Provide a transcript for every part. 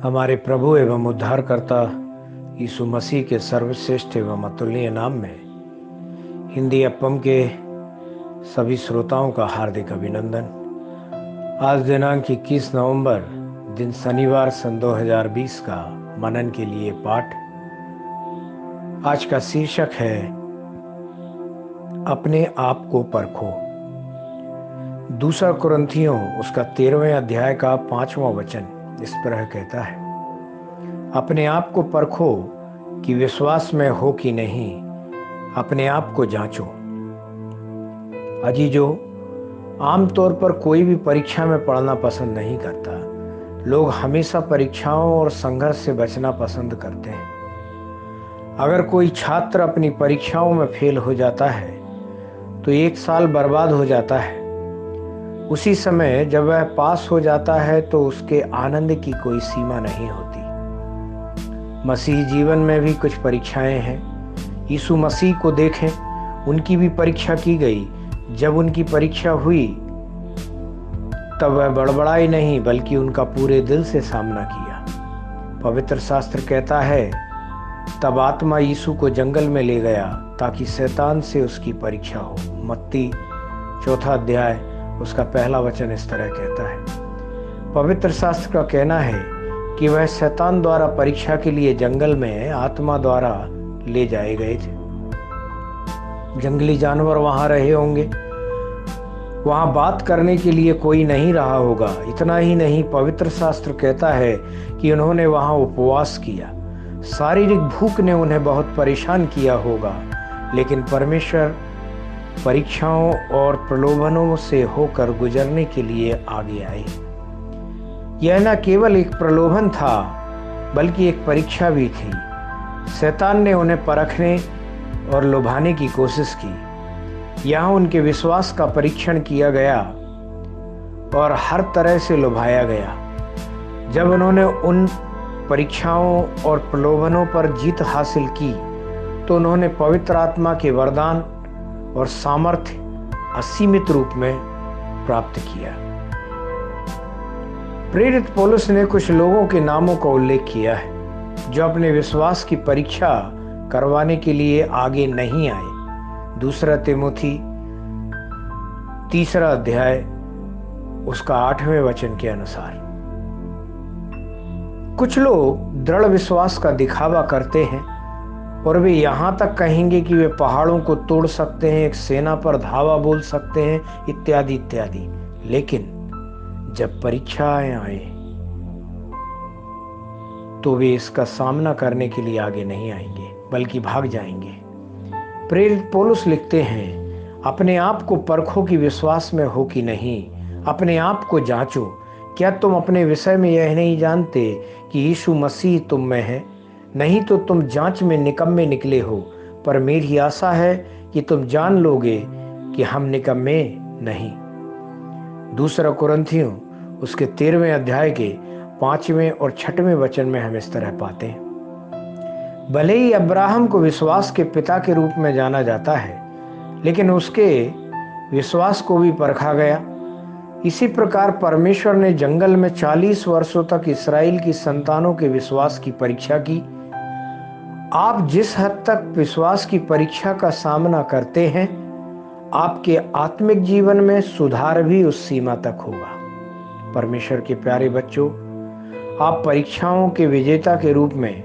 हमारे प्रभु एवं उद्धारकर्ता यीशु मसीह के सर्वश्रेष्ठ एवं अतुलनीय नाम में हिंदी एफएम के सभी श्रोताओं का हार्दिक अभिनंदन। आज दिनांक 21 नवंबर दिन शनिवार सन 2020 का मनन के लिए पाठ। आज का शीर्षक है अपने आप को परखो। दूसरा कुरिन्थियों उसका 13वें अध्याय का 5वां वचन इस तरह कहता है, अपने आप को परखो कि विश्वास में हो कि नहीं, अपने आप को जांचो। अजीजों, आमतौर पर कोई भी परीक्षा में पढ़ना पसंद नहीं करता। लोग हमेशा परीक्षाओं और संघर्ष से बचना पसंद करते हैं। अगर कोई छात्र अपनी परीक्षाओं में फेल हो जाता है तो 1 साल बर्बाद हो जाता है। उसी समय जब वह पास हो जाता है तो उसके आनंद की कोई सीमा नहीं होती। मसीह जीवन में भी कुछ परीक्षाएं हैं। यीशु मसीह को देखें, उनकी भी परीक्षा की गई। जब उनकी परीक्षा हुई तब वह बड़बड़ाई नहीं बल्कि उनका पूरे दिल से सामना किया। पवित्र शास्त्र कहता है, तब आत्मा यीशु को जंगल में ले गया ताकि शैतान से उसकी परीक्षा हो। मत्ती 4 अध्याय उसका 1 वचन इस तरह कहता है। पवित्र शास्त्र का कहना है कि वह शैतान द्वारा परीक्षा के लिए जंगल में आत्मा द्वारा ले जाए गए थे। जंगली जानवर वहां रहे होंगे, वहां बात करने के लिए कोई नहीं रहा होगा। इतना ही नहीं, पवित्र शास्त्र कहता है कि उन्होंने वहां उपवास किया। शारीरिक भूख ने उन्हें बहुत परेशान किया होगा, लेकिन परमेश्वर परीक्षाओं और प्रलोभनों से होकर गुजरने के लिए आगे आए। यह न केवल एक प्रलोभन था बल्कि एक परीक्षा भी थी। शैतान ने उन्हें परखने और लुभाने की कोशिश की। यहाँ उनके विश्वास का परीक्षण किया गया और हर तरह से लुभाया गया। जब उन्होंने उन परीक्षाओं और प्रलोभनों पर जीत हासिल की तो उन्होंने पवित्र आत्मा के वरदान और सामर्थ्य असीमित रूप में प्राप्त किया। प्रेरित पौलुस ने कुछ लोगों के नामों का उल्लेख किया है जो अपने विश्वास की परीक्षा करवाने के लिए आगे नहीं आए। 2 तिमोथी 3 अध्याय उसका 8वें वचन के अनुसार, कुछ लोग दृढ़ विश्वास का दिखावा करते हैं और वे यहाँ तक कहेंगे कि वे पहाड़ों को तोड़ सकते हैं, एक सेना पर धावा बोल सकते हैं, इत्यादि इत्यादि। लेकिन जब परीक्षाएं आए तो वे इसका सामना करने के लिए आगे नहीं आएंगे बल्कि भाग जाएंगे। प्रेरित पौलुस लिखते हैं, अपने आप को परखो कि विश्वास में हो कि नहीं, अपने आप को जांचो। क्या तुम अपने विषय में यह नहीं जानते कि यीशु मसीह तुम में है? नहीं तो तुम जांच में निकम्मे निकले हो। पर मेरी आशा है कि तुम जान लोगे कि हम निकम्मे नहीं। 2 कुरिन्थियों उसके 13वें अध्याय के 5वें और 6वें वचन में हम इस तरह पाते हैं, भले ही अब्राहम को विश्वास के पिता के रूप में जाना जाता है, लेकिन उसके विश्वास को भी परखा गया। इसी प्रकार परमेश्वर ने जंगल में 40 वर्षों तक इस्राएल की संतानों के विश्वास की परीक्षा की। आप जिस हद तक विश्वास की परीक्षा का सामना करते हैं, आपके आत्मिक जीवन में सुधार भी उस सीमा तक होगा। परमेश्वर के प्यारे बच्चों, आप परीक्षाओं के विजेता के रूप में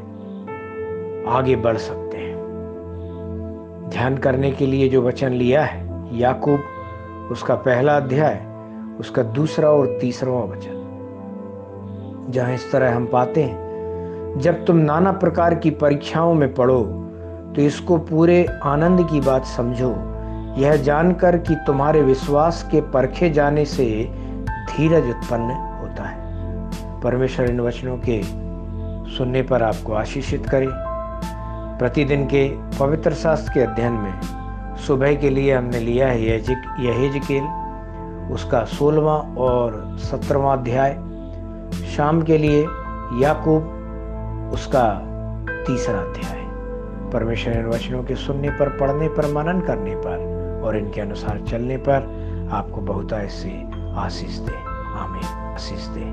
आगे बढ़ सकते हैं। ध्यान करने के लिए जो वचन लिया है, याकूब उसका 1 अध्याय उसका 2 और 3वां वचन, जहां इस तरह हम पाते हैं, जब तुम नाना प्रकार की परीक्षाओं में पड़ो तो इसको पूरे आनंद की बात समझो, यह जानकर कि तुम्हारे विश्वास के परखे जाने से धीरज उत्पन्न होता है। परमेश्वर इन वचनों के सुनने पर आपको आशीषित करे। प्रतिदिन के पवित्र शास्त्र के अध्ययन में सुबह के लिए हमने लिया है यहेजकेल उसका 16वां और 17वां अध्याय, शाम के लिए याकूब उसका 3 अध्याय। परमेश्वर इन वचनों के सुनने पर, पढ़ने पर, मनन करने पर और इनके अनुसार चलने पर आपको बहुतायत से आशीष दे। आमीन। आशीष दे।